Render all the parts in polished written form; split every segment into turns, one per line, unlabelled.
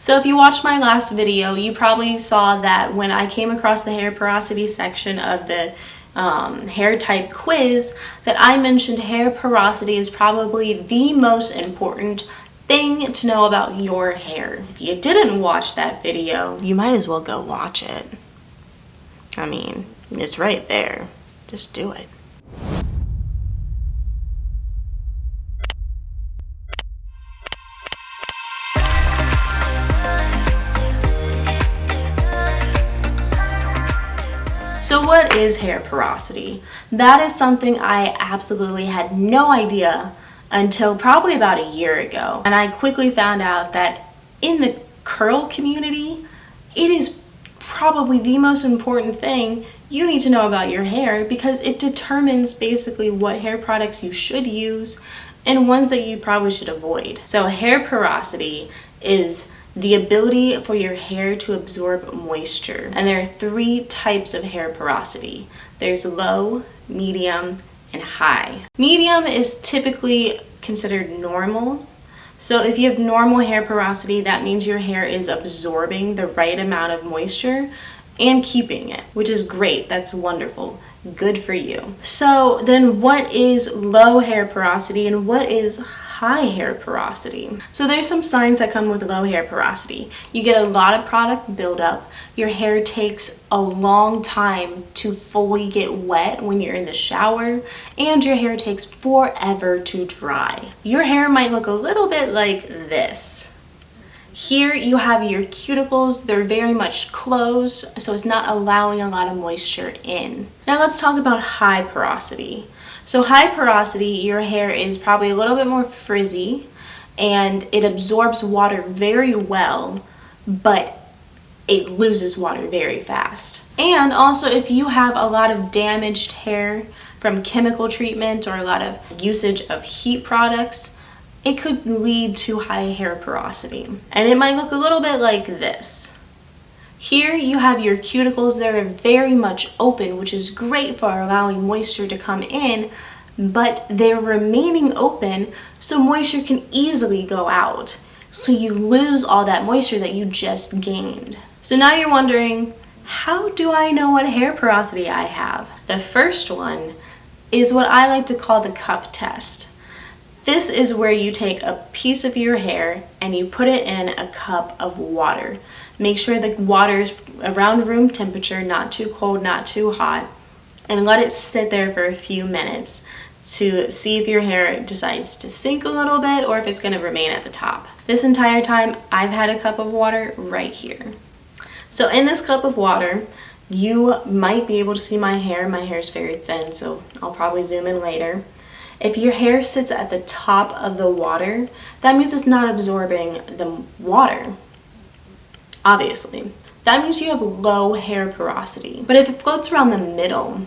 So if you watched my last video, you probably saw that when I came across the hair porosity section of the hair type quiz, that I mentioned hair porosity is probably the most important thing to know about your hair. If you didn't watch that video, you might as well go watch it. I mean, it's right there. Just do it. So what is hair porosity? That is something I absolutely had no idea until probably about a year ago. And I quickly found out that in the curl community, it is probably the most important thing you need to know about your hair, because it determines basically what hair products you should use and ones that you probably should avoid. So hair porosity is the ability for your hair to absorb moisture. And there are 3 types of hair porosity. There's low, medium, and high. Medium is typically considered normal. So if you have normal hair porosity, that means your hair is absorbing the right amount of moisture and keeping it, which is great. That's wonderful. Good for you. So then what is low hair porosity and what is high hair porosity? So there's some signs that come with low hair porosity. You get a lot of product buildup. Your hair takes a long time to fully get wet when you're in the shower, and your hair takes forever to dry. Your hair might look a little bit like this. Here you have your cuticles. They're very much closed, so it's not allowing a lot of moisture in. Now let's talk about high porosity. So high porosity, your hair is probably a little bit more frizzy and it absorbs water very well, but it loses water very fast. And also, if you have a lot of damaged hair from chemical treatment or a lot of usage of heat products, it could lead to high hair porosity. And it might look a little bit like this. Here you have your cuticles. They're very much open, which is great for allowing moisture to come in, but they're remaining open so moisture can easily go out. So you lose all that moisture that you just gained. So now you're wondering, how do I know what hair porosity I have? The first one is what I like to call the cup test. This is where you take a piece of your hair and you put it in a cup of water. Make sure the water is around room temperature, not too cold, not too hot, and let it sit there for a few minutes to see if your hair decides to sink a little bit or if it's going to remain at the top. This entire time, I've had a cup of water right here. So in this cup of water, you might be able to see my hair. My hair is very thin, so I'll probably zoom in later. If your hair sits at the top of the water, that means it's not absorbing the water, obviously. That means you have low hair porosity. But if it floats around the middle,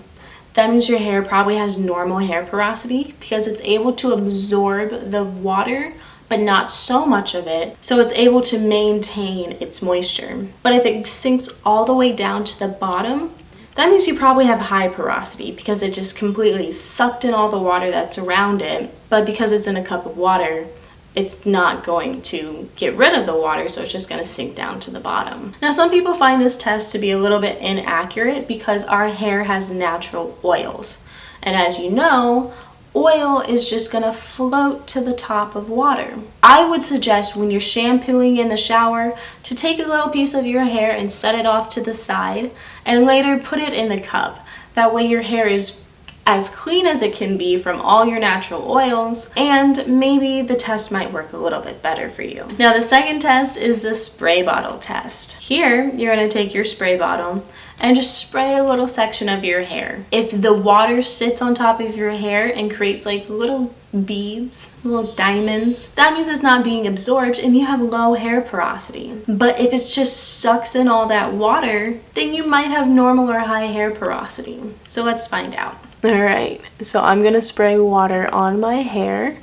that means your hair probably has normal hair porosity because it's able to absorb the water, but not so much of it, so it's able to maintain its moisture. But if it sinks all the way down to the bottom, that means you probably have high porosity because it just completely sucked in all the water that's around it, but because it's in a cup of water, it's not going to get rid of the water, so it's just going to sink down to the bottom. Now, some people find this test to be a little bit inaccurate because our hair has natural oils. And as you know, oil is just going to float to the top of water. I would suggest when you're shampooing in the shower to take a little piece of your hair and set it off to the side and later put it in the cup. That way your hair is as clean as it can be from all your natural oils, and maybe the test might work a little bit better for you. Now, the second test is the spray bottle test. Here, you're going to take your spray bottle and just spray a little section of your hair. If the water sits on top of your hair and creates like little beads, little diamonds, that means it's not being absorbed and you have low hair porosity. But if it just sucks in all that water, then you might have normal or high hair porosity. So let's find out. Alright, so I'm gonna spray water on my hair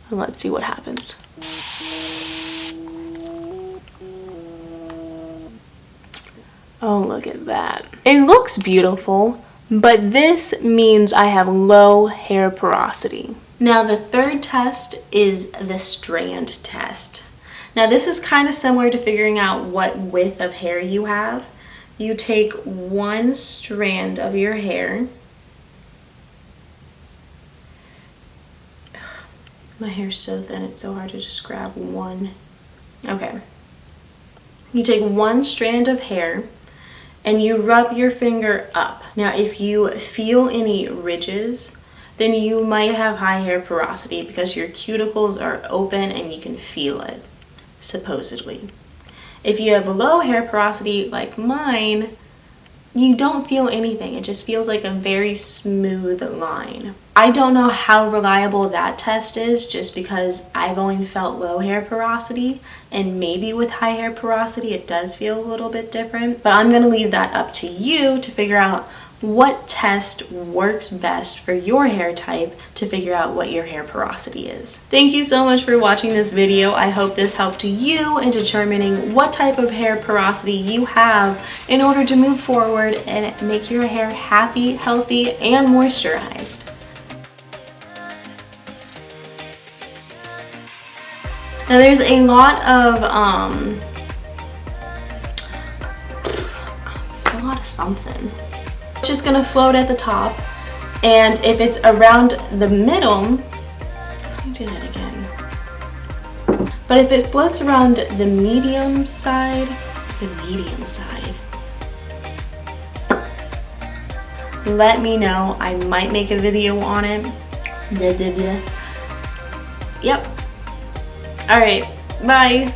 and let's see what happens. Oh, look at that. It looks beautiful, but this means I have low hair porosity. Now, the third test is the Strand test. Now this is kind of similar to figuring out what width of hair you have. You take one strand of your hair. My hair's so thin, it's so hard to just grab one. Okay. You take one strand of hair and you rub your finger up. Now, if you feel any ridges, then you might have high hair porosity because your cuticles are open and you can feel it, supposedly. If you have low hair porosity like mine, you don't feel anything. It just feels like a very smooth line. I don't know how reliable that test is just because I've only felt low hair porosity, and maybe with high hair porosity it does feel a little bit different. But I'm gonna leave that up to you to figure out what test works best for your hair type to figure out what your hair porosity is. Thank you so much for watching this video. I hope this helped you in determining what type of hair porosity you have in order to move forward and make your hair happy, healthy, and moisturized. Now there's a lot of something. It's just gonna float at the top, and if it's around the middle, let me do that again. But if it floats around the medium side, let me know. I might make a video on it. Yep. All right, bye.